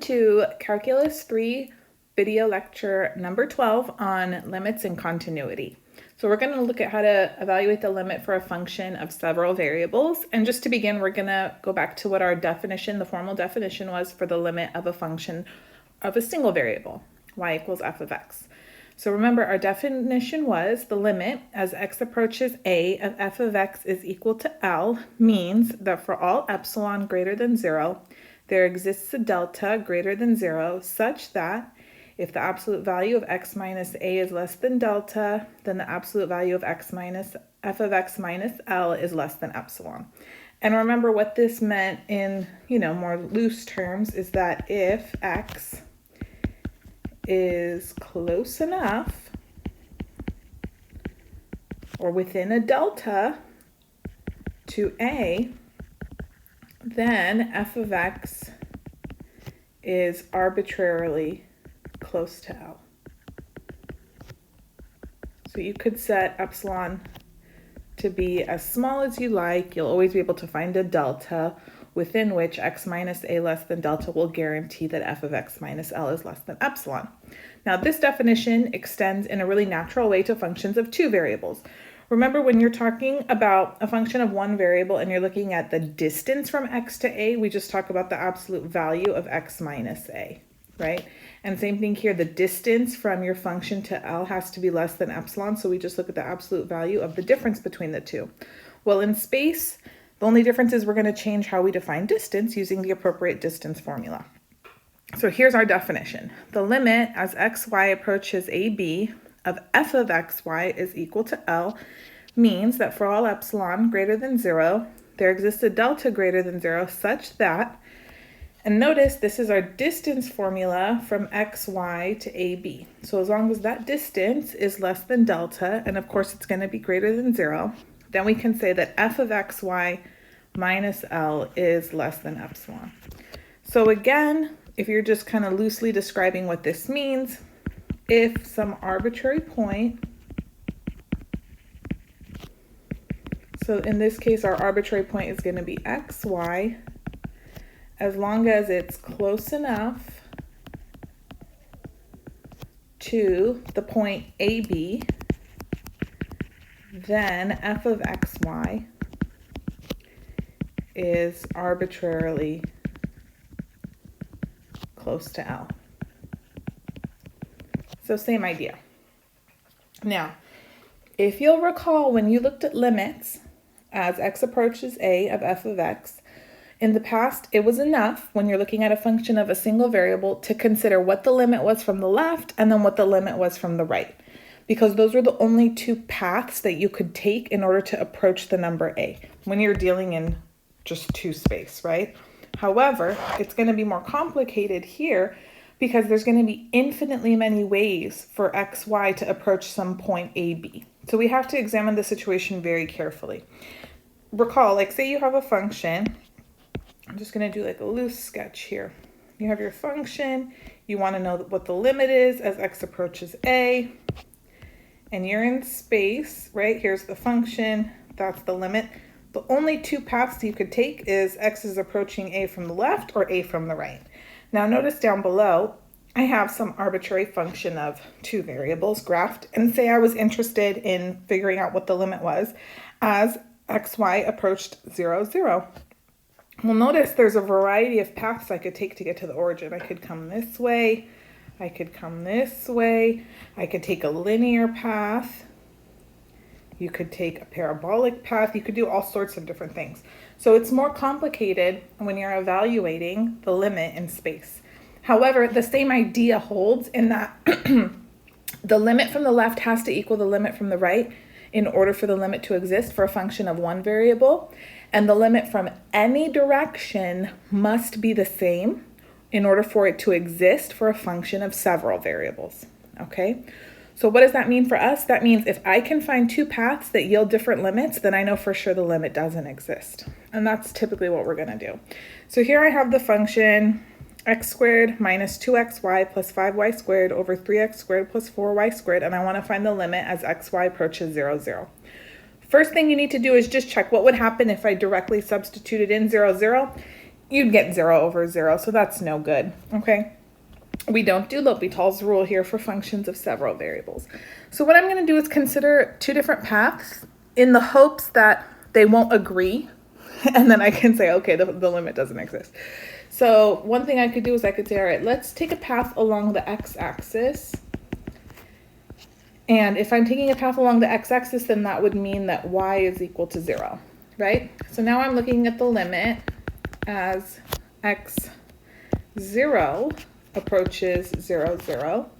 To Calculus 3 video lecture number 12 on limits and continuity. So we're going to look at how to evaluate the limit for a function of several variables. And just to begin, we're going to go back to what our definition, the formal definition was for the limit of a function of a single variable, y equals f of x. So remember, our definition was the limit as x approaches a of f of x is equal to L means that for all epsilon greater than 0, there exists a delta greater than 0 such that if the absolute value of x minus a is less than delta, then the absolute value of x minus f of x minus L is less than epsilon. And remember what this meant in, more loose terms is that if x is close enough or within a delta to a, then f of x is arbitrarily close to L. So you could set epsilon to be as small as you like. You'll always be able to find a delta within which x minus a less than delta will guarantee that f of x minus L is less than epsilon. Now this definition extends in a really natural way to functions of two variables. Remember, when you're talking about a function of one variable and you're looking at the distance from x to a, we just talk about the absolute value of x minus a, right? And same thing here, the distance from your function to L has to be less than epsilon, so we just look at the absolute value of the difference between the two. Well, in space, the only difference is we're going to change how we define distance using the appropriate distance formula. So here's our definition. The limit as xy approaches ab of f of xy is equal to L means that for all epsilon greater than 0, there exists a delta greater than 0 such that, and notice this is our distance formula from xy to ab. So as long as that distance is less than delta, and of course it's going to be greater than 0, then we can say that f of xy minus L is less than epsilon. So again, if you're just kind of loosely describing what this means, if some arbitrary point, so in this case our arbitrary point is going to be xy, as long as it's close enough to the point AB, then f of xy is arbitrarily close to L. So same idea. Now, if you'll recall, when you looked at limits as x approaches a of f of x, in the past, it was enough when you're looking at a function of a single variable to consider what the limit was from the left and then what the limit was from the right, because those were the only two paths that you could take in order to approach the number a when you're dealing in just two space, right? However, it's going to be more complicated here because there's going to be infinitely many ways for xy to approach some point AB. So we have to examine the situation very carefully. Recall, like say you have a function. I'm just going to do like a loose sketch here. You have your function. You want to know what the limit is as x approaches a. And you're in space, right? Here's the function. That's the limit. The only two paths you could take is x is approaching a from the left or a from the right. Now notice down below, I have some arbitrary function of two variables graphed, and say I was interested in figuring out what the limit was as xy approached 0, 0. Well, notice there's a variety of paths I could take to get to the origin. I could come this way, I could come this way, I could take a linear path, you could take a parabolic path, you could do all sorts of different things. So it's more complicated when you're evaluating the limit in space. However, the same idea holds in that the limit from the left has to equal the limit from the right in order for the limit to exist for a function of one variable, and the limit from any direction must be the same in order for it to exist for a function of several variables, okay? So what does that mean for us? That means if I can find two paths that yield different limits, then I know for sure the limit doesn't exist. And that's typically what we're going to do. So here I have the function x squared minus 2xy plus 5y squared over 3x squared plus 4y squared, and I want to find the limit as xy approaches 0, 0. First thing you need to do is just check what would happen if I directly substituted in 0, 0. you'd get 0 over 0, so that's no good, okay? We don't do L'Hopital's rule here for functions of several variables. So what I'm going to do is consider two different paths in the hopes that they won't agree, and then I can say, okay, the limit doesn't exist. So one thing I could do is I could say, all right, let's take a path along the x-axis. And if I'm taking a path along the x-axis, then that would mean that y is equal to 0, right? So now I'm looking at the limit as x0 approaches 0, 0.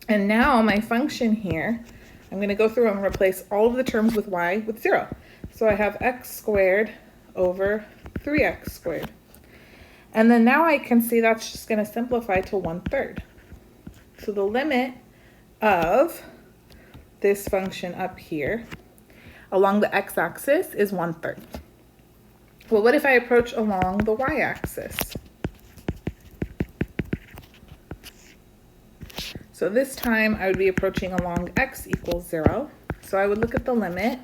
And now my function here, I'm going to go through and replace all of the terms with y with 0. So I have x squared over 3x squared. And then now I can see that's just going to simplify to 1/3. So the limit of this function up here along the x-axis is 1/3. Well, what if I approach along the y-axis? So this time I would be approaching along x equals 0. So I would look at the limit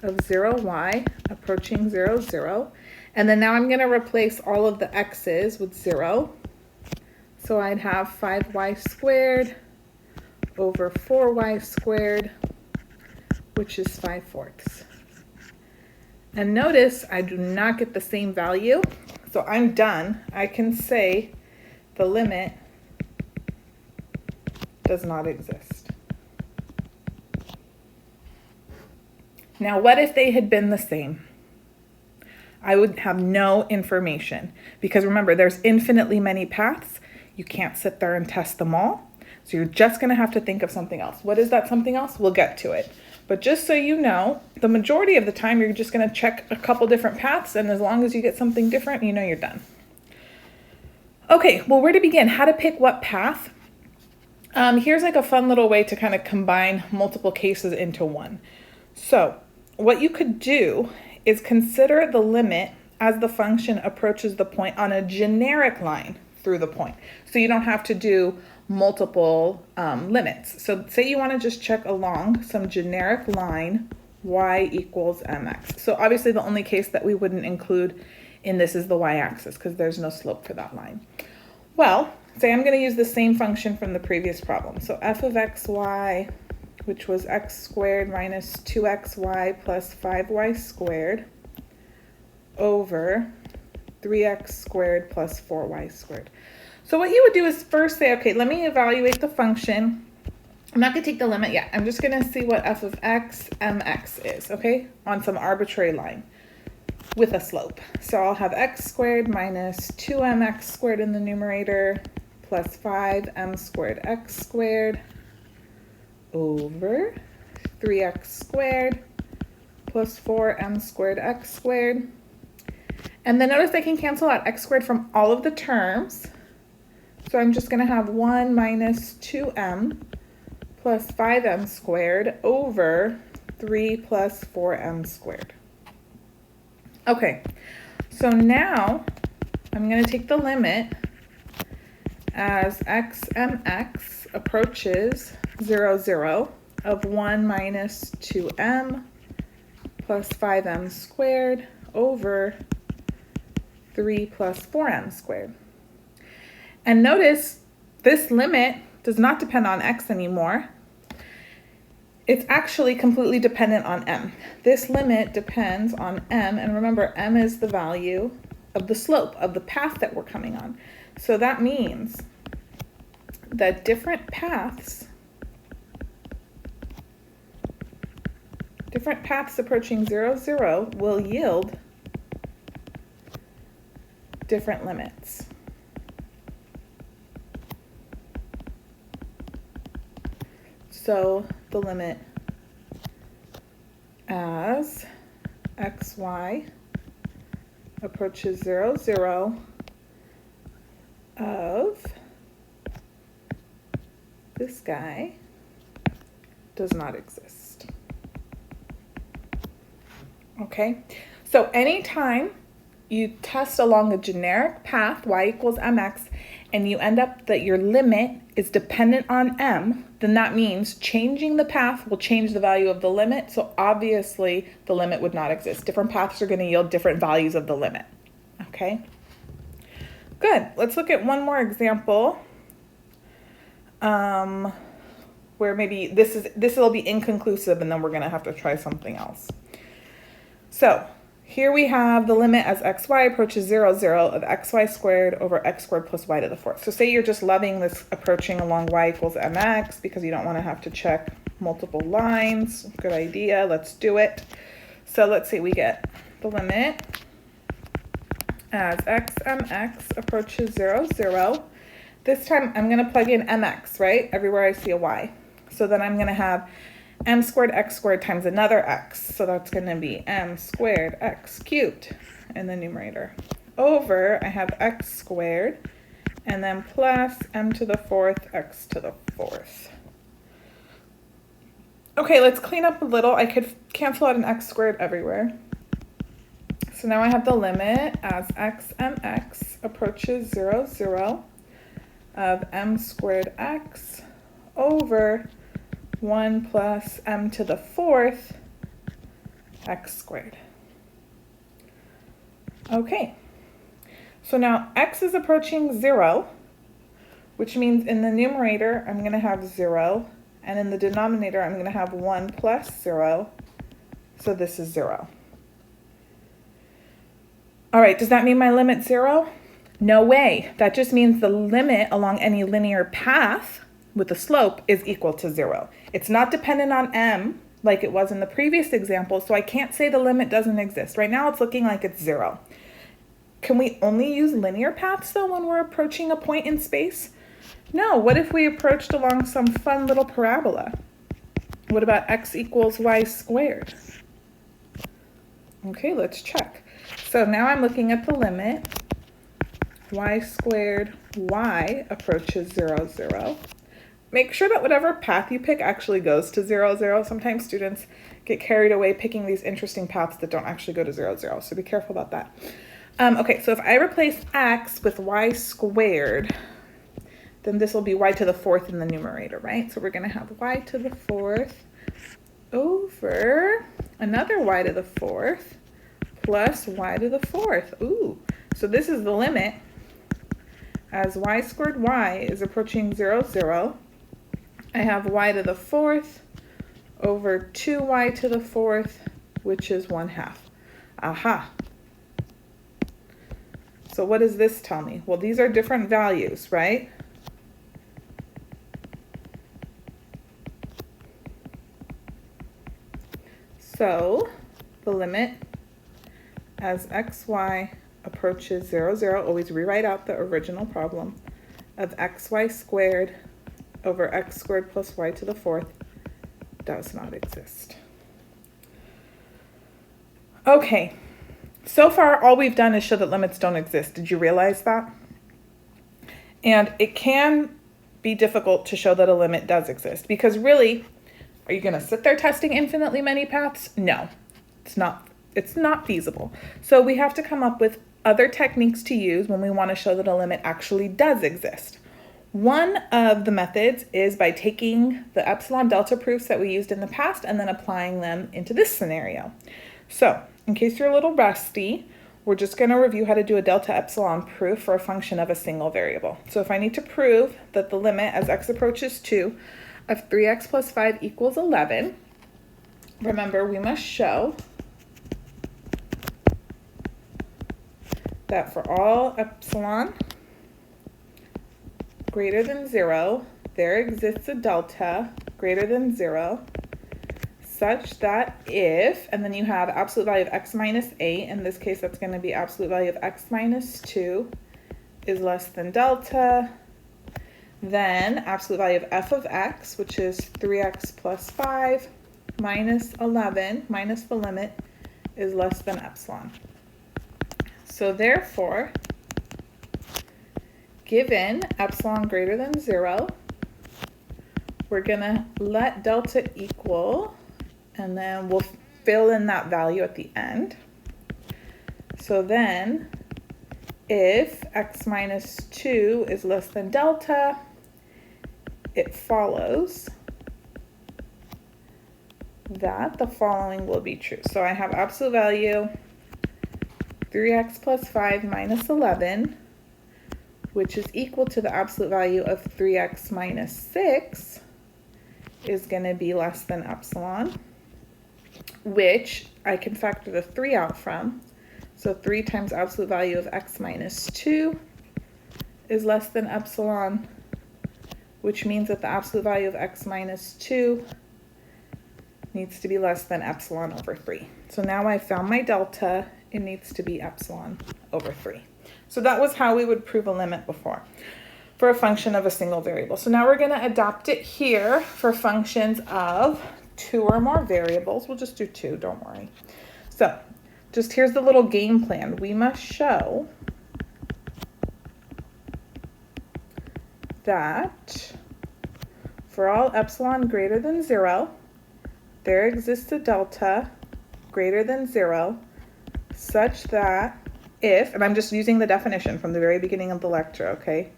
of 0y approaching 0, 0. And then now I'm going to replace all of the x's with 0. So I'd have 5y squared over 4y squared, which is 5/4. And notice I do not get the same value. So I'm done. I can say the limit does not exist. Now, what if they had been the same? I would have no information because remember, there's infinitely many paths. You can't sit there and test them all. So you're just going to have to think of something else. What is that something else? We'll get to it. But just so you know, the majority of the time you're just going to check a couple different paths, and as long as you get something different, you know you're done. Okay, well, where to begin? How to pick what path? Here's like a fun little way to kind of combine multiple cases into one. So what you could do is consider the limit as the function approaches the point on a generic line through the point. So you don't have to do multiple limits. So say you want to just check along some generic line y equals mx. So obviously the only case that we wouldn't include in this is the y-axis because there's no slope for that line. Well, say I'm going to use the same function from the previous problem. So f of xy, which was x squared minus 2xy plus 5y squared over 3x squared plus 4y squared. So what you would do is first say, okay, let me evaluate the function. I'm not going to take the limit yet. I'm just going to see what f of x mx is, okay, on some arbitrary line with a slope. So I'll have x squared minus 2mx squared in the numerator plus 5m squared x squared over 3x squared plus 4m squared x squared. And then notice I can cancel out x squared from all of the terms. So I'm just going to have 1 minus 2m plus 5m squared over 3 plus 4m squared. Okay, so now I'm going to take the limit as x mx approaches 0, 0 of 1 minus 2m plus 5m squared over 3 plus 4m squared. And notice this limit does not depend on x anymore. It's actually completely dependent on m. This limit depends on m, and remember, m is the value of the slope of the path that we're coming on. So that means that different paths approaching 0, 0 will yield different limits. So the limit as xy approaches 0, 0 of this guy does not exist. Okay, so anytime you test along a generic path, y equals mx, and you end up that your limit is dependent on m, then that means changing the path will change the value of the limit. So obviously the limit would not exist. Different paths are going to yield different values of the limit. Okay. Good. Let's look at one more example where maybe this will be inconclusive, and then we're going to have to try something else. So here we have the limit as xy approaches 0, 0 of xy squared over x squared plus y to the fourth. So say you're just loving this approaching along y equals mx because you don't want to have to check multiple lines. Good idea. Let's do it. So let's say we get the limit as xmx approaches 0, 0. This time I'm going to plug in mx, right? Everywhere I see a y. So then I'm going to have m squared x squared times another x. So that's going to be m squared x cubed in the numerator. Over, I have x squared, and then plus m to the fourth x to the fourth. Okay, let's clean up a little. I could cancel out an x squared everywhere. So now I have the limit as xmx approaches 0, 0 of m squared x over 1 plus m to the fourth x squared. Okay, so now x is approaching 0, which means in the numerator I'm going to have 0, and in the denominator I'm going to have 1 plus 0, so this is 0. All right, does that mean my limit's 0? No way. That just means the limit along any linear path with the slope is equal to 0. It's not dependent on m like it was in the previous example, so I can't say the limit doesn't exist. Right now it's looking like it's 0. Can we only use linear paths though when we're approaching a point in space? No, what if we approached along some fun little parabola? What about x equals y squared? Okay, let's check. So now I'm looking at the limit y squared y approaches 0, 0. Make sure that whatever path you pick actually goes to 0, 0. Sometimes students get carried away picking these interesting paths that don't actually go to 0, 0. So be careful about that. Okay, so if I replace x with y squared, then this will be y to the fourth in the numerator, right? So we're going to have y to the fourth over another y to the fourth plus y to the fourth. Ooh, so this is the limit as y squared y is approaching 0, 0. I have y to the fourth over 2y to the fourth, which is 1/2. Aha. So what does this tell me? Well, these are different values, right? So the limit as xy approaches 0, 0, always rewrite out the original problem, of xy squared over x squared plus y to the fourth does not exist. Okay, so far all we've done is show that limits don't exist. Did you realize that? And it can be difficult to show that a limit does exist because really, are you going to sit there testing infinitely many paths? No, it's not feasible. So we have to come up with other techniques to use when we want to show that a limit actually does exist. One of the methods is by taking the epsilon delta proofs that we used in the past and then applying them into this scenario. So in case you're a little rusty, we're just going to review how to do a delta epsilon proof for a function of a single variable. So if I need to prove that the limit as x approaches 2 of 3x plus 5 equals 11, remember we must show that for all epsilon greater than 0, there exists a delta greater than 0 such that if, and then you have absolute value of x minus 8, in this case that's going to be absolute value of x minus 2 is less than delta, then absolute value of f of x, which is 3x plus 5 minus 11, minus the limit, is less than epsilon. So therefore, given epsilon greater than 0, we're going to let delta equal, and then we'll fill in that value at the end. So then, if x minus 2 is less than delta, it follows that the following will be true. So I have absolute value 3x plus 5 minus 11 which is equal to the absolute value of 3x minus 6, is going to be less than epsilon, which I can factor the 3 out from. So 3 times absolute value of x minus 2 is less than epsilon, which means that the absolute value of x minus 2 needs to be less than epsilon over 3. So now I found my delta. It needs to be epsilon over 3. So that was how we would prove a limit before for a function of a single variable. So now we're going to adopt it here for functions of 2 or more variables. We'll just do 2, don't worry. So just here's the little game plan. We must show that for all epsilon greater than 0, there exists a delta greater than 0 such that if, and I'm just using the definition from the very beginning of the lecture, okay?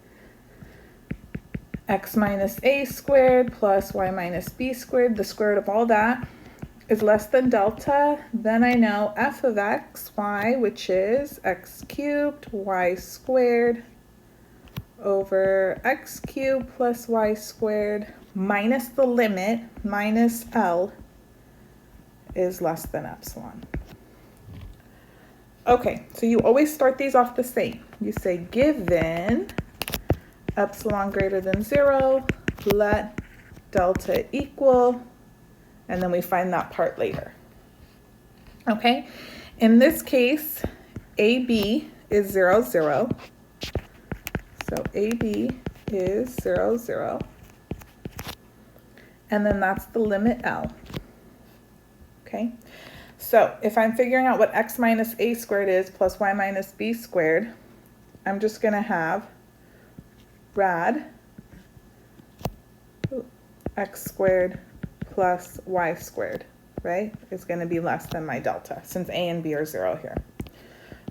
X minus a squared plus y minus b squared, the square root of all that, is less than delta, then I know f of x, y, which is x cubed, y squared, over x cubed plus y squared, minus the limit, minus L, is less than epsilon. Okay, so you always start these off the same. You say given epsilon greater than 0, let delta equal, and then we find that part later. Okay, in this case, AB is 0, 0. So AB is 0, 0. And then that's the limit L. Okay, so if I'm figuring out what x minus a squared is plus y minus b squared, I'm just going to have rad x squared plus y squared, right, is going to be less than my delta, since a and b are 0 here.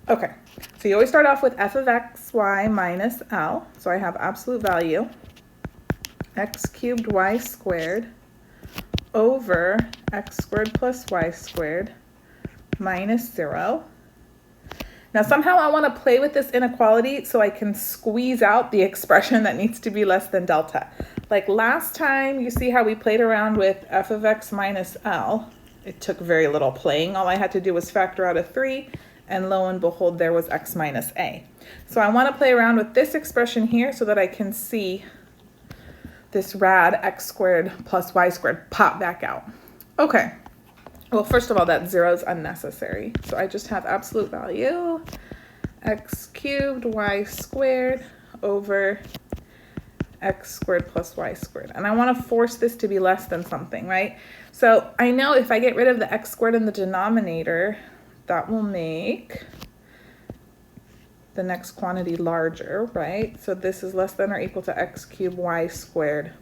Okay, so you always start off with f of x, y minus L. So I have absolute value x cubed y squared over x squared plus y squared minus 0. Now somehow I want to play with this inequality so I can squeeze out the expression that needs to be less than delta. Like last time, you see how we played around with f of x minus L. It took very little playing. All I had to do was factor out a 3, and lo and behold, there was x minus a. So I want to play around with this expression here so that I can see this rad x squared plus y squared pop back out. Okay, well, first of all, that 0 is unnecessary. So I just have absolute value x cubed y squared over x squared plus y squared. And I want to force this to be less than something, right? So I know if I get rid of the x squared in the denominator, that will make the next quantity larger, right? So this is less than or equal to x cubed y squared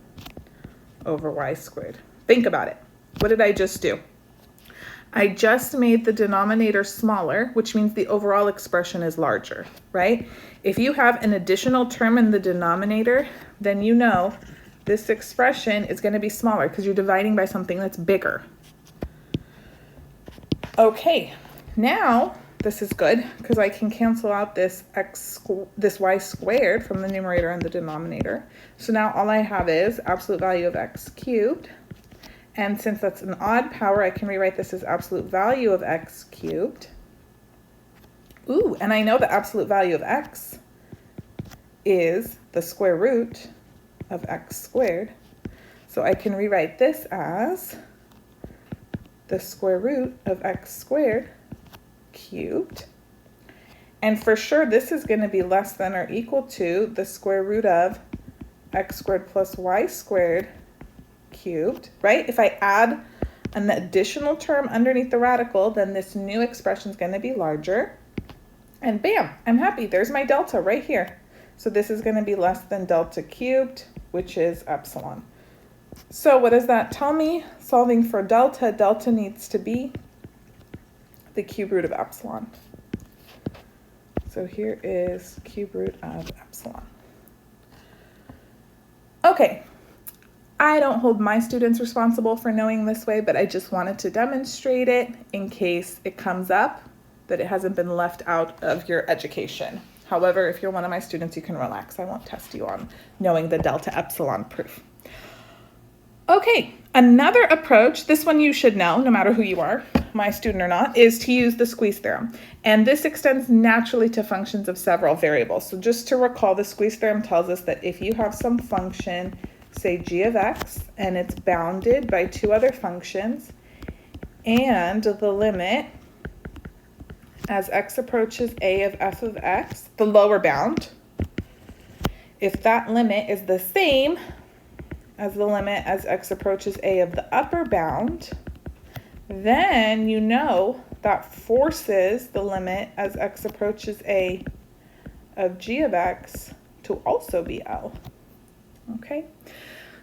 over y squared. Think about it. What did I just do? I just made the denominator smaller, which means the overall expression is larger, right? If you have an additional term in the denominator, then you know this expression is going to be smaller because you're dividing by something that's bigger. Okay, now this is good because I can cancel out this y squared from the numerator and the denominator. So now all I have is absolute value of x cubed. And since that's an odd power, I can rewrite this as absolute value of x cubed. Ooh, and I know the absolute value of x is the square root of x squared. So I can rewrite this as the square root of x squared cubed. And for sure, this is going to be less than or equal to the square root of x squared plus y squared cubed, right? If I add an additional term underneath the radical, then this new expression is going to be larger. And bam, I'm happy. There's my delta right here. So this is going to be less than delta cubed, which is epsilon. So what does that tell me? Solving for delta, delta needs to be the cube root of epsilon. So here is cube root of epsilon. Okay. I don't hold my students responsible for knowing this way, but I just wanted to demonstrate it in case it comes up that it hasn't been left out of your education. However, if you're one of my students, you can relax. I won't test you on knowing the delta-epsilon proof. Okay, another approach, this one you should know, no matter who you are, my student or not, is to use the squeeze theorem. And this extends naturally to functions of several variables. So just to recall, the squeeze theorem tells us that if you have some function, say g of x, and it's bounded by two other functions, and the limit as x approaches a of f of x, the lower bound, if that limit is the same as the limit as x approaches a of the upper bound, then you know that forces the limit as x approaches a of g of x to also be L. Okay,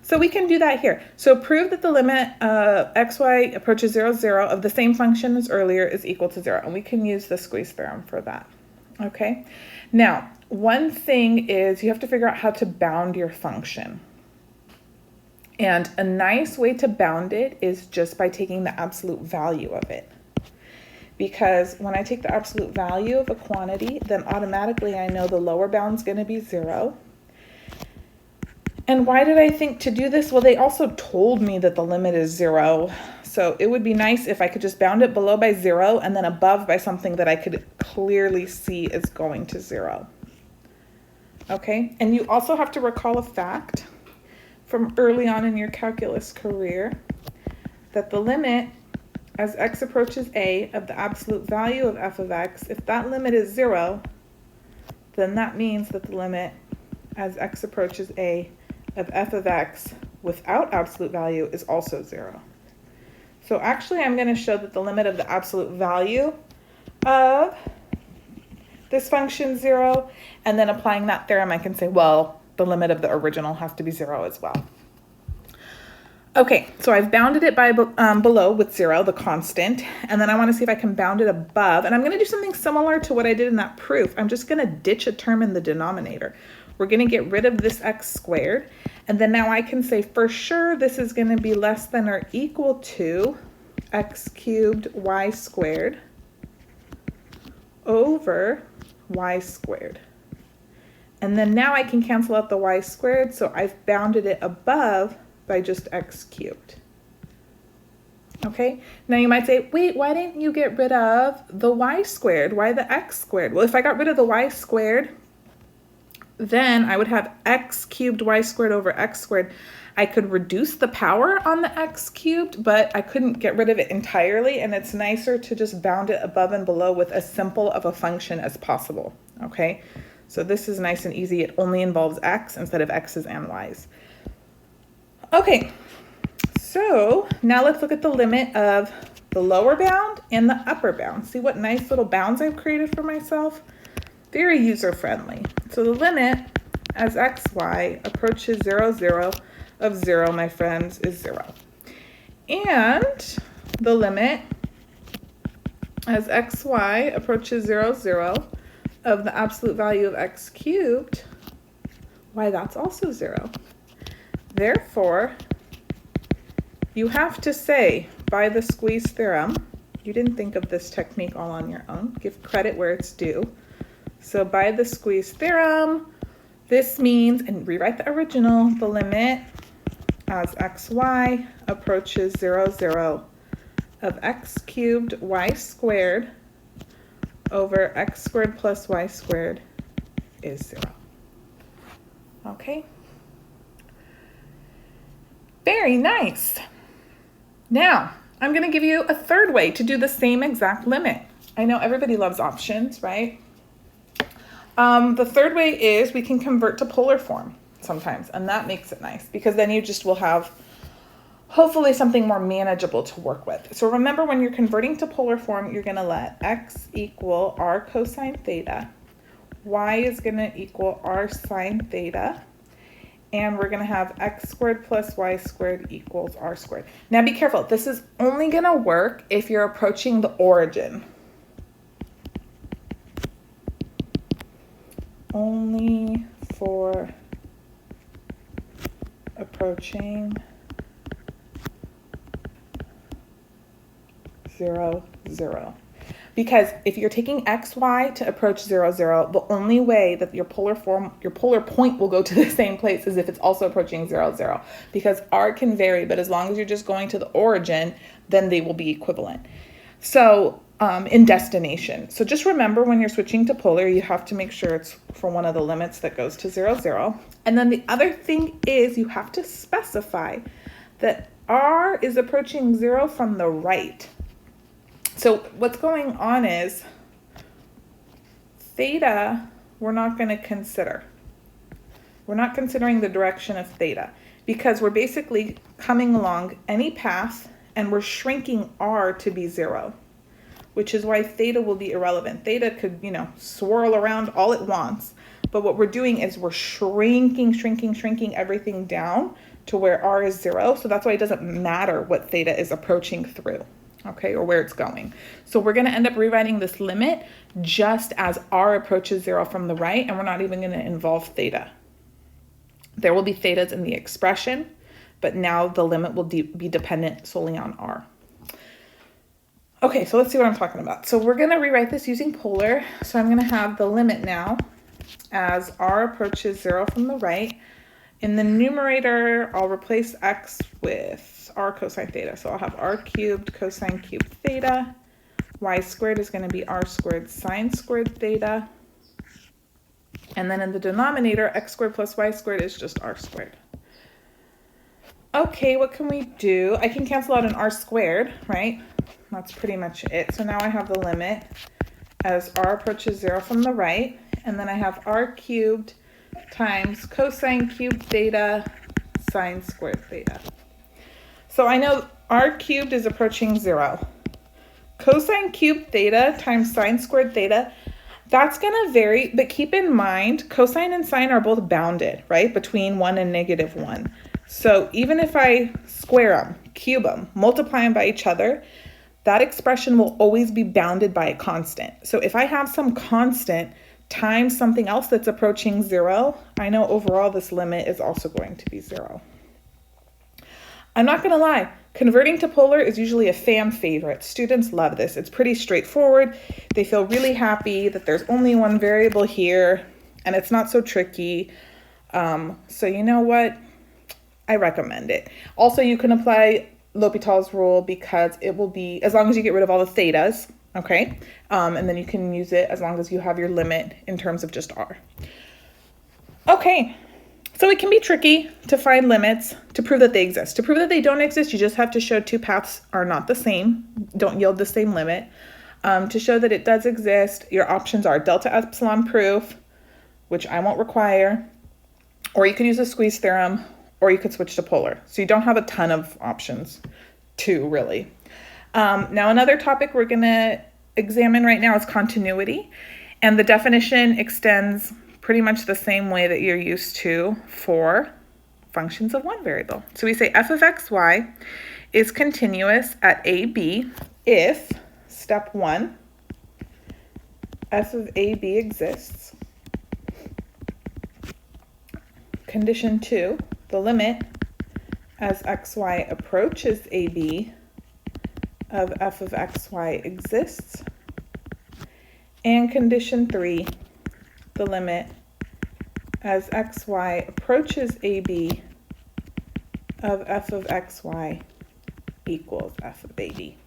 so we can do that here. So prove that the limit xy approaches 0, 0 of the same function as earlier is equal to 0, and we can use the squeeze theorem for that. Okay, now one thing is you have to figure out how to bound your function. And a nice way to bound it is just by taking the absolute value of it. Because when I take the absolute value of a quantity, then automatically I know the lower bound's going to be 0. And why did I think to do this? Well, they also told me that the limit is 0. So it would be nice if I could just bound it below by 0 and then above by something that I could clearly see is going to 0. Okay, and you also have to recall a fact from early on in your calculus career, that the limit as x approaches a of the absolute value of f of x, if that limit is 0, then that means that the limit as x approaches a of f of x without absolute value is also 0. So actually I'm going to show that the limit of the absolute value of this function is 0, and then applying that theorem I can say, well, the limit of the original has to be 0 as well. Okay, so I've bounded it by below with 0, the constant, and then I want to see if I can bound it above, and I'm going to do something similar to what I did in that proof. I'm just going to ditch a term in the denominator. We're going to get rid of this x squared, and then now I can say for sure this is going to be less than or equal to x cubed y squared over y squared. And then now I can cancel out the y squared, so I've bounded it above by just x cubed. Okay, now you might say, wait, why didn't you get rid of the y squared? Why the x squared? Well, if I got rid of the y squared, then I would have x cubed y squared over x squared. I could reduce the power on the x cubed, but I couldn't get rid of it entirely, and it's nicer to just bound it above and below with as simple of a function as possible, okay? So this is nice and easy. It only involves x instead of x's and y's. Okay, so now let's look at the limit of the lower bound and the upper bound. See what nice little bounds I've created for myself? Very user-friendly. So the limit as xy approaches 0, 0 of 0, my friends, is 0. And the limit as xy approaches 0, 0 of the absolute value of x cubed, why, that's also 0. Therefore, you have to say by the squeeze theorem, you didn't think of this technique all on your own, give credit where it's due. So by the squeeze theorem, this means, and rewrite the original, the limit as xy approaches 0, 0 of x cubed y squared over x squared plus y squared is 0. Okay? Very nice. Now, I'm going to give you a third way to do the same exact limit. I know everybody loves options, right? The third way is we can convert to polar form sometimes, and that makes it nice because then you just will have hopefully something more manageable to work with. So remember, when you're converting to polar form, you're going to let x equal r cosine theta, y is going to equal r sine theta, and we're going to have x squared plus y squared equals r squared. Now be careful, this is only going to work if you're approaching the origin. Only for approaching 0, 0. Because if you're taking xy to approach 0, 0, the only way that your polar point will go to the same place is if it's also approaching 0, 0. Because r can vary, but as long as you're just going to the origin, then they will be equivalent. So in destination. So just remember when you're switching to polar, you have to make sure it's for one of the limits that goes to 0, 0. And then the other thing is you have to specify that r is approaching 0 from the right. So what's going on is theta we're not going to consider. We're not considering the direction of theta because we're basically coming along any path and we're shrinking r to be 0, which is why theta will be irrelevant. Theta could, swirl around all it wants, but what we're doing is we're shrinking everything down to where r is 0, so that's why it doesn't matter what theta is approaching through. Okay, or where it's going. So we're going to end up rewriting this limit just as r approaches 0 from the right, and we're not even going to involve theta. There will be thetas in the expression, but now the limit will be dependent solely on r. Okay, so let's see what I'm talking about. So we're going to rewrite this using polar. So I'm going to have the limit now as r approaches 0 from the right. In the numerator, I'll replace x with r cosine theta. So I'll have r cubed cosine cubed theta. Y squared is going to be r squared sine squared theta. And then in the denominator, x squared plus y squared is just r squared. Okay, what can we do? I can cancel out an r squared, right? That's pretty much it. So now I have the limit as r approaches 0 from the right. And then I have r cubed times cosine cubed theta sine squared theta. So I know r cubed is approaching 0. Cosine cubed theta times sine squared theta, that's going to vary, but keep in mind cosine and sine are both bounded, right, between 1 and -1. So even if I square them, cube them, multiply them by each other, that expression will always be bounded by a constant. So if I have some constant times something else that's approaching 0, I know overall this limit is also going to be 0. I'm not going to lie, converting to polar is usually a fan favorite. Students love this. It's pretty straightforward. They feel really happy that there's only one variable here and it's not so tricky. So you know what? I recommend it. Also, you can apply L'Hopital's rule because it will be, as long as you get rid of all the thetas, okay? And then you can use it as long as you have your limit in terms of just r. Okay, so it can be tricky to find limits to prove that they exist. To prove that they don't exist, you just have to show two paths are not the same, don't yield the same limit. To show that it does exist, your options are delta-epsilon proof, which I won't require, or you could use a squeeze theorem, or you could switch to polar. So you don't have a ton of options too, really. Now another topic we're gonna examine right now is continuity. And the definition extends pretty much the same way that you're used to for functions of one variable. So we say f of xy is continuous at AB if, step 1, f of AB exists. Condition 2, the limit as xy approaches AB of f of xy exists. And condition 3, the limit as xy approaches AB of f of xy equals f of AB.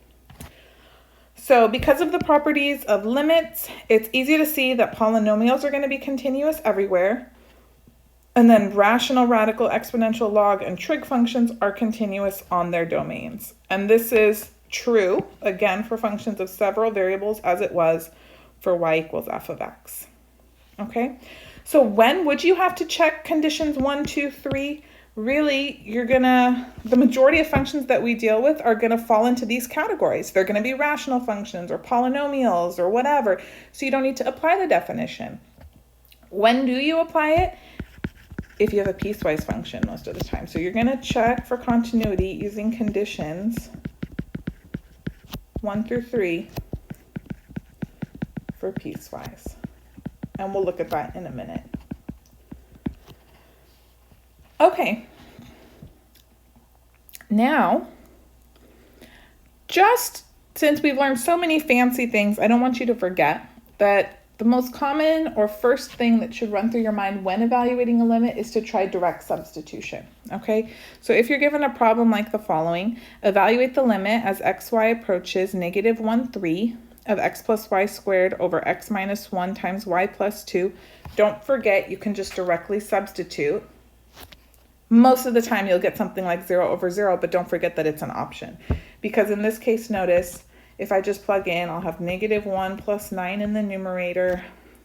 So because of the properties of limits, it's easy to see that polynomials are going to be continuous everywhere. And then rational, radical, exponential, log, and trig functions are continuous on their domains. And this is true, again, for functions of several variables as it was for y equals f of x. Okay, so when would you have to check conditions 1, 2, 3? Really, the majority of functions that we deal with are gonna fall into these categories. They're gonna be rational functions or polynomials or whatever, so you don't need to apply the definition. When do you apply it? If you have a piecewise function most of the time. So you're gonna check for continuity using conditions 1 through 3 for piecewise. And we'll look at that in a minute. Okay. Now, just since we've learned so many fancy things, I don't want you to forget that the most common or first thing that should run through your mind when evaluating a limit is to try direct substitution, okay? So if you're given a problem like the following, evaluate the limit as xy approaches negative 1, 3 of x plus y squared over x minus 1 times y plus 2. Don't forget, you can just directly substitute. Most of the time you'll get something like 0 over 0, but don't forget that it's an option. Because in this case, notice, if I just plug in, I'll have negative 1 plus 9 in the numerator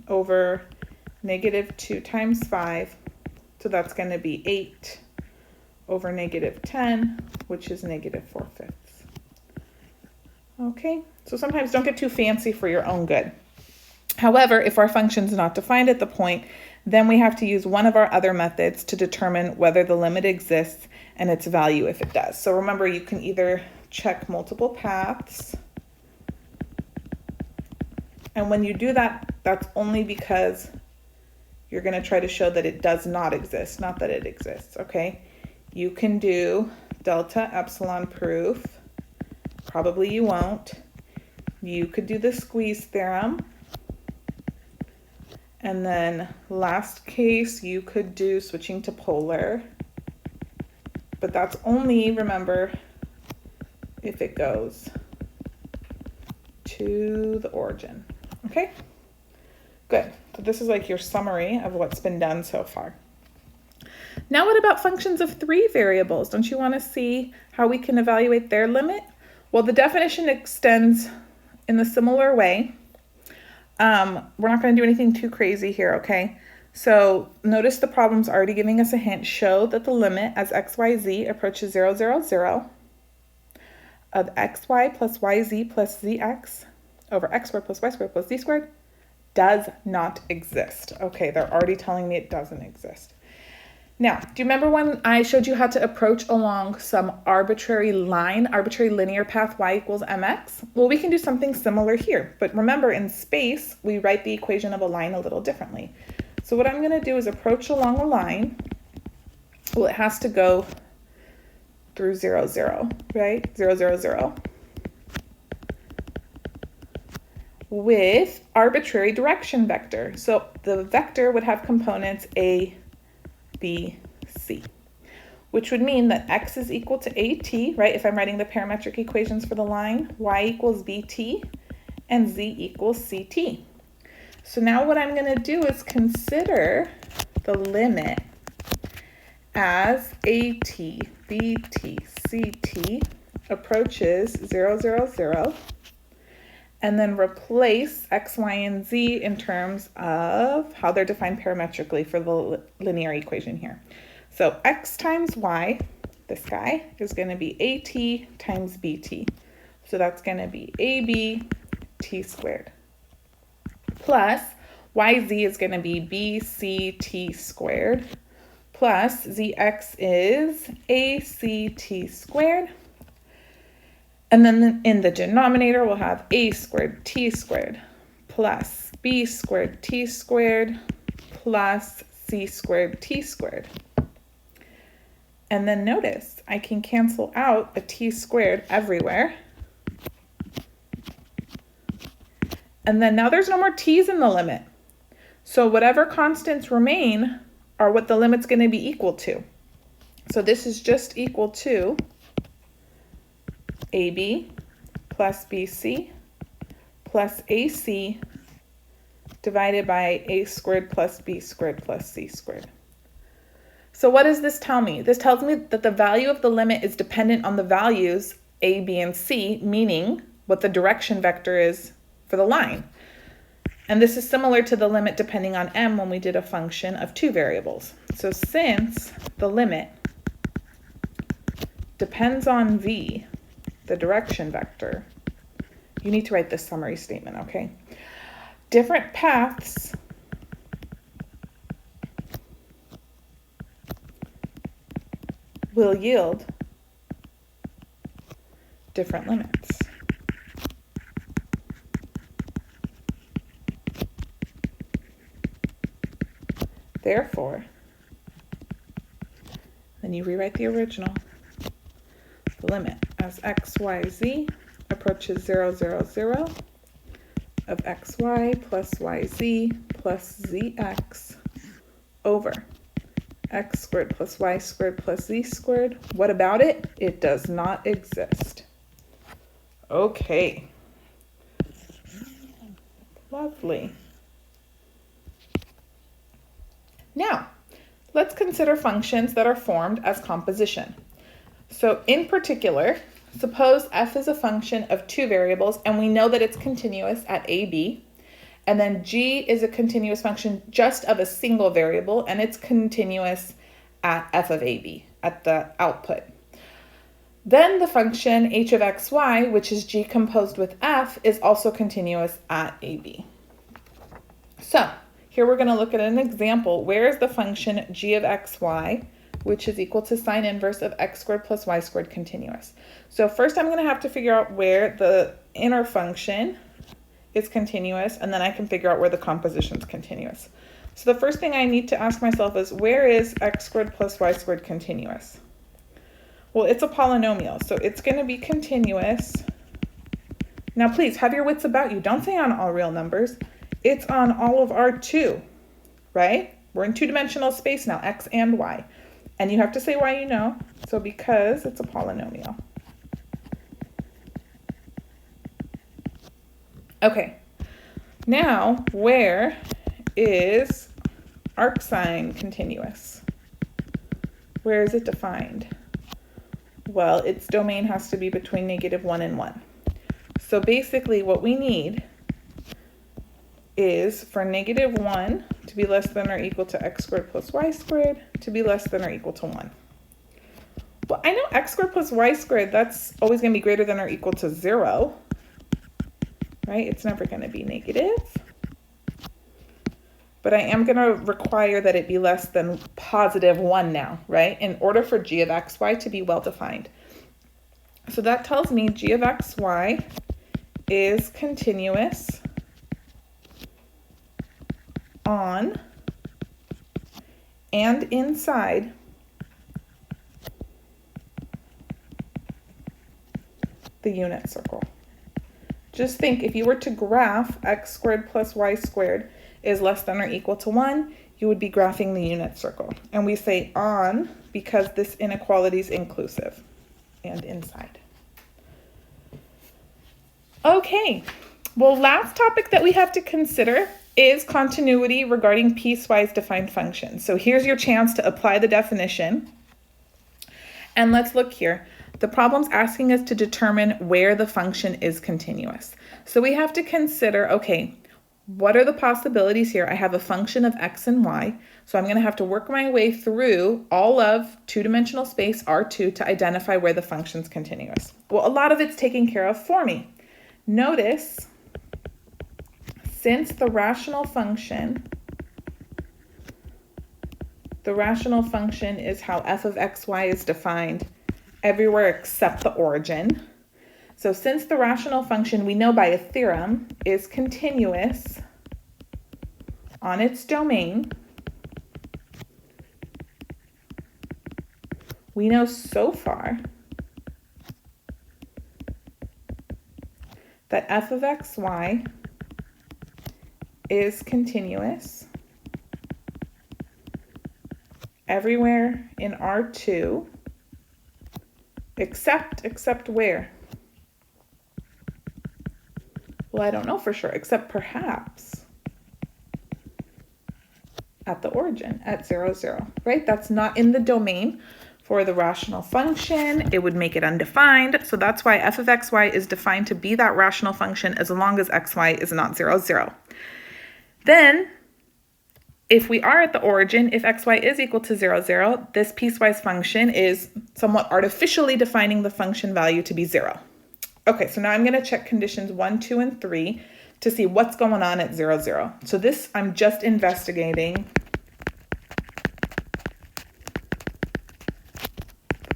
over negative 2 times 5. So that's going to be 8 over negative 10, which is negative 4/5. Okay, so sometimes don't get too fancy for your own good. However, if our function is not defined at the point, then we have to use one of our other methods to determine whether the limit exists and its value if it does. So remember, you can either check multiple paths, and when you do that, that's only because you're going to try to show that it does not exist, not that it exists, okay? You can do delta-epsilon proof. Probably you won't. You could do the squeeze theorem. And then last case, you could do switching to polar. But that's only, remember, if it goes to the origin. Okay? Good. So this is like your summary of what's been done so far. Now what about functions of 3 variables? Don't you want to see how we can evaluate their limit? Well, the definition extends in a similar way. We're not going to do anything too crazy here, okay? So notice the problem's already giving us a hint. Show that the limit as xyz approaches 0, 0, 0 of xy plus yz plus zx over x squared plus y squared plus z squared does not exist. Okay, they're already telling me it doesn't exist. Now, do you remember when I showed you how to approach along some arbitrary line, arbitrary linear path y equals mx? Well, we can do something similar here. But remember, in space, we write the equation of a line a little differently. So what I'm going to do is approach along a line. Well, it has to go through 0, 0, right? 0, 0, 0. With arbitrary direction vector. So the vector would have components a, B, C, which would mean that x is equal to AT, right? If I'm writing the parametric equations for the line, y equals BT, and z equals CT. So now what I'm going to do is consider the limit as AT, BT, CT approaches 0, 0, 0, and then replace x, y, and z in terms of how they're defined parametrically for the linear equation here. So x times y, this guy, is going to be AT times BT. So that's going to be AB t squared. Plus yz is going to be BCT squared. Plus zx is ACT squared. And then in the denominator, we'll have a squared t squared plus b squared t squared plus c squared t squared. And then notice, I can cancel out a t squared everywhere. And then now there's no more t's in the limit. So whatever constants remain are what the limit's going to be equal to. So this is just equal to AB plus BC plus AC divided by a squared plus b squared plus c squared. So what does this tell me? This tells me that the value of the limit is dependent on the values a, b, and c, meaning what the direction vector is for the line. And this is similar to the limit depending on m when we did a function of 2 variables. So since the limit depends on v, the direction vector, you need to write this summary statement, okay? Different paths will yield different limits. Therefore, then you rewrite the original. The limit as x, y, z approaches 0, 0, 0 of xy plus yz plus zx over x squared plus y squared plus z squared. What about it? It does not exist. Okay. Lovely. Now, let's consider functions that are formed as composition. So in particular, suppose f is a function of two variables and we know that it's continuous at a, b, and then g is a continuous function just of a single variable and it's continuous at f of a, b, at the output. Then the function h of xy, which is g composed with f, is also continuous at a, b. So here we're going to look at an example. Where is the function g of xy, which is equal to sine inverse of x squared plus y squared, continuous? So first I'm going to have to figure out where the inner function is continuous, and then I can figure out where the composition is continuous. So the first thing I need to ask myself is, where is x squared plus y squared continuous? Well, it's a polynomial, so it's going to be continuous. Now please have your wits about you. Don't say on all real numbers. It's on all of R2, right? We're in two-dimensional space now, x and y. And you have to say why you know. So because it's a polynomial. Okay, now where is arcsine continuous? Where is it defined? Well, its domain has to be between -1 and 1. So basically what we need is for -1 to be less than or equal to x squared plus y squared to be less than or equal to 1. Well, I know x squared plus y squared, that's always going to be greater than or equal to 0, right? It's never going to be negative. But I am going to require that it be less than +1 now, right? In order for g of xy to be well defined. So that tells me g of xy is continuous on and inside the unit circle. Just think, if you were to graph x squared plus y squared is less than or equal to 1, you would be graphing the unit circle. And we say on because this inequality is inclusive and inside. Okay, well, last topic that we have to consider is continuity regarding piecewise defined functions. So here's your chance to apply the definition. And let's look here. The problem's asking us to determine where the function is continuous. So we have to consider, okay, what are the possibilities here? I have a function of x and y, so I'm going to have to work my way through all of two-dimensional space R2 to identify where the function's continuous. Well, a lot of it's taken care of for me. Notice, since the rational function is how f of xy is defined everywhere except the origin. So since the rational function, we know by a theorem, is continuous on its domain, we know so far that f of xy is continuous everywhere in R2 except where? Well, I don't know for sure, except perhaps at the origin, at 0, 0, right? That's not in the domain for the rational function. It would make it undefined. So that's why f of xy is defined to be that rational function as long as xy is not 0, 0. Then, if we are at the origin, if xy is equal to 0, 0, this piecewise function is somewhat artificially defining the function value to be 0. Okay, so now I'm going to check conditions 1, 2, and 3 to see what's going on at 0, 0. So this, I'm just investigating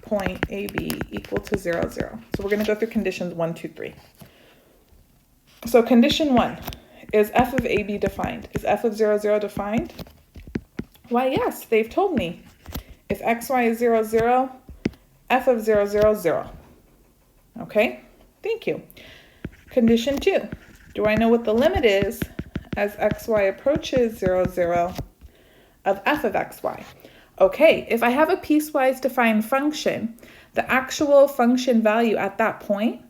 point AB equal to 0, 0. So we're going to go through conditions 1, 2, 3. So condition 1, is f of AB defined? Is f of 0, 0 defined? Why, yes, they've told me. If xy is 0, 0, f of 0, 0, 0. Okay? Thank you. Condition 2. Do I know what the limit is as xy approaches 0, 0 of f of xy? Okay, if I have a piecewise defined function, the actual function value at that point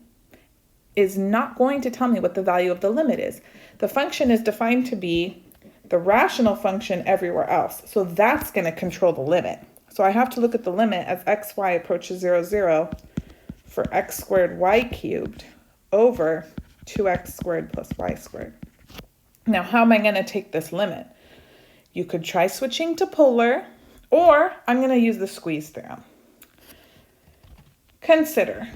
is not going to tell me what the value of the limit is. The function is defined to be the rational function everywhere else. So that's going to control the limit. So I have to look at the limit as xy approaches 0, 0 for x squared y cubed over 2x squared plus y squared. Now, how am I going to take this limit? You could try switching to polar, or I'm going to use the squeeze theorem. Consider.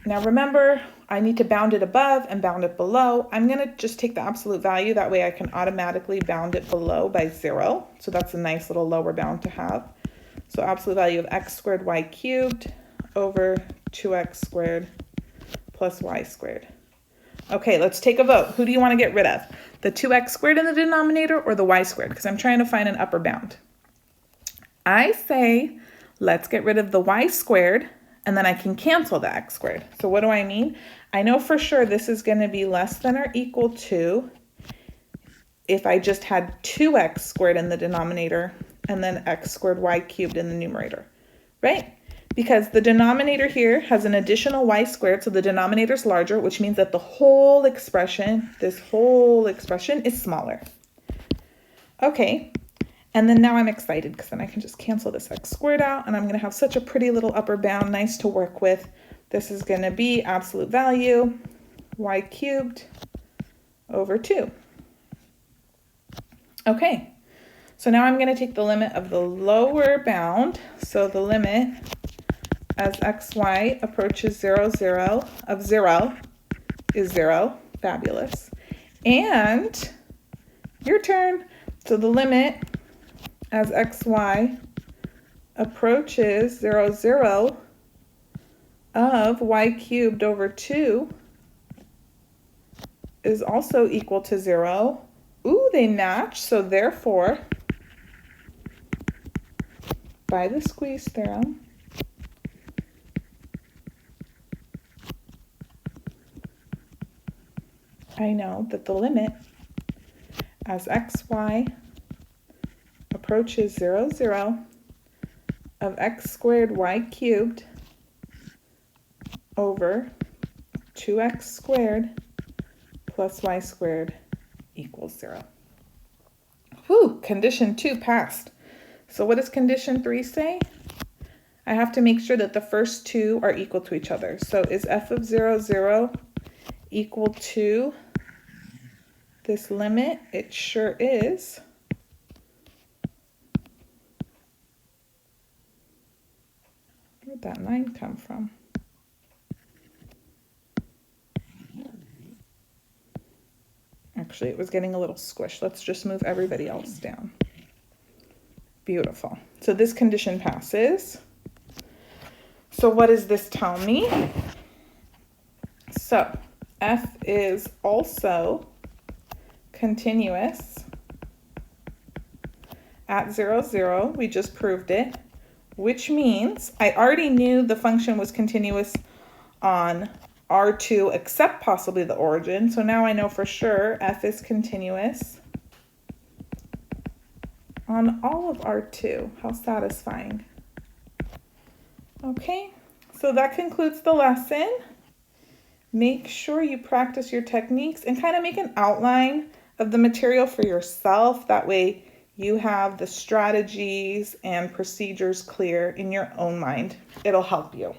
Now remember, I need to bound it above and bound it below. I'm going to just take the absolute value. That way I can automatically bound it below by 0. So that's a nice little lower bound to have. So absolute value of x squared y cubed over 2x squared plus y squared. Okay, let's take a vote. Who do you want to get rid of? The 2x squared in the denominator or the y squared? Because I'm trying to find an upper bound. I say let's get rid of the y squared, and then I can cancel the x squared. So what do I mean? I know for sure this is going to be less than or equal to if I just had 2x squared in the denominator and then x squared y cubed in the numerator, right? Because the denominator here has an additional y squared, so the denominator is larger, which means that the whole expression, this whole expression is smaller. Okay, and then now I'm excited because then I can just cancel this x squared out, and I'm going to have such a pretty little upper bound, nice to work with. This is going to be absolute value y cubed over 2. Okay, so now I'm going to take the limit of the lower bound, so the limit as xy approaches 0, 0 of 0 is 0. Fabulous. And your turn. So the limit as xy approaches 0, 0 of y cubed over 2 is also equal to 0. Ooh, they match. So therefore, by the squeeze theorem, I know that the limit as xy approaches 0, 0 of x squared y cubed over 2x squared plus y squared equals 0. Whew, condition 2 passed. So what does condition 3 say? I have to make sure that the first two are equal to each other. So is f of 0, 0 equal to this limit? It sure is. Where'd that 9 come from? Actually, it was getting a little squished. Let's just move everybody else down. Beautiful. So this condition passes. So what does this tell me? So f is also continuous at 0, 0. We just proved it, which means I already knew the function was continuous on R2 except possibly the origin. So now I know for sure f is continuous on all of R2. How satisfying. Okay, so that concludes the lesson. Make sure you practice your techniques and kind of make an outline of the material for yourself. That way you have the strategies and procedures clear in your own mind. It'll help you.